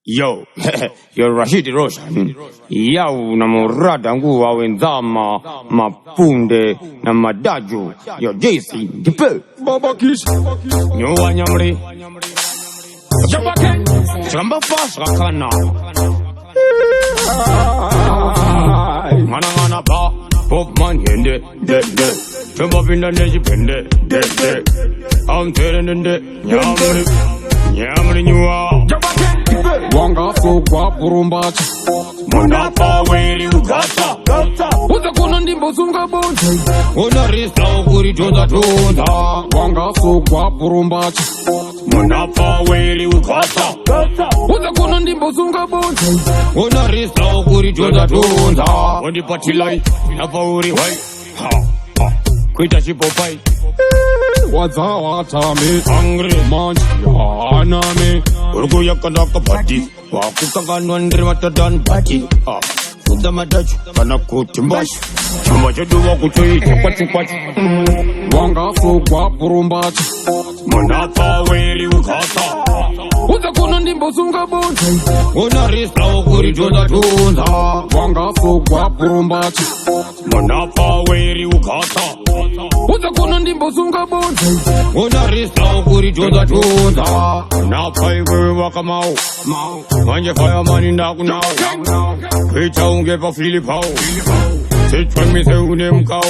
Yo, yo Rashid Roshan, yau na murada nguwa wenzama, mapunde na madaju, yo JC, Dipe, Baba Kish, Nyuwa Nyamri, Jabake, Chamba Fast Rakana, Mana Ba, Pop Man Hende, De, Chamba Pinda Neji Pende, De, I'm telling the Nyamri Nyuwa, Jabake. Wanga so kwa purumbacha Munapa weri ugata Uza kuna ndimbo zunga bonja Una rista ukuri tonda tonda Wanga so kwa purumbacha Munapa weri ugata Uza kuna ndimbo zunga bonja Una rista ukuri tonda tonda Wandi patilai, napa uri wai Kuita shipo pai Wazawa tame Angry Manch Yaname Urgu yakandaka pati Wakukanganwa ndri watadan pati Suda madachu kana kutimbashi Chuma chaduwa kuchoi chukwachu Wanga so kwa purumbacha Munapa weri ugata Uza kuna ndimbo zunga bonja Una rista ukuri tonda tonda Wanga so kwa purumbacha Munapa weri ugata Uza kuna ndimbo zunga bonja Una rista ukuri tonda tonda Munapa iwe wakamau Manje fireman indakunau Kuita ungepa filipau Sitwemi se unemkau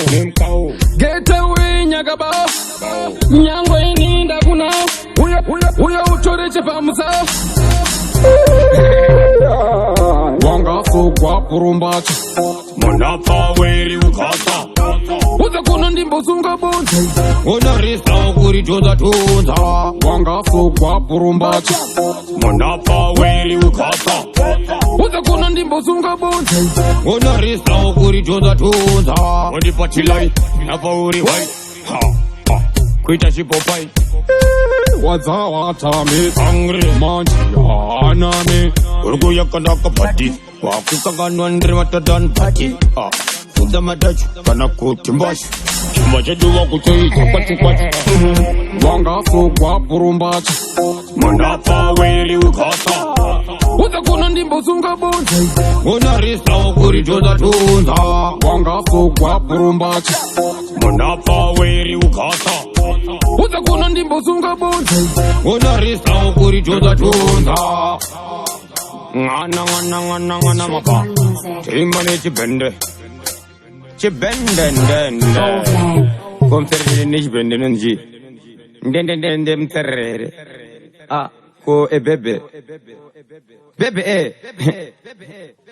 Gete we nyagaba Nyangwe ininda kuna Uya uchore chepa musa Wanga so kwa purumbacha Munapa weri ugata Uza kuna ndimbo zunga bonja Una rista ukuri tonda tonda Wanga so kwa purumbacha Munapa weri ugata Uza kuna ndimbo zunga bonja Una rista ukuri tonda tonda Wandi patilai, napa uri wai Kuita shipo pai Wazawa tame Angry Manch Yaname Urgu yakandaka pati Wakukanganwa ndri watadan pati Suda madachu kana kutimbashi Chuma chaduwa kuchoi chukwachu Wanga so kwa purumbacha Munapa weri ugata Uza kuna ndimbo zunga bonja Una rista ukuri tonda tonda Wanga so kwa purumbacha Munapa weri ugata Uza kuna ndimbo zunga bonja Una rista ukuri tonda tonda Ngana mapa Timbane chibende Chibende Komserere nishbende nunji Ndende mterere Ko bebe Bebe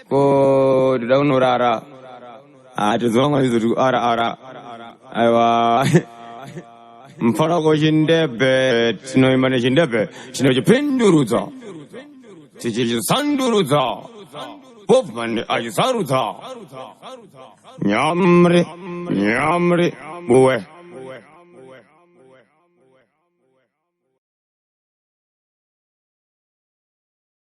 Ko dudaunu rara Tuzonga nizudu ara Aywa Mfana ko shindebe Tino imane shindebe Tino jipinduruza Tijiri sanduruza Popman ajisaruza Nyamri Buwe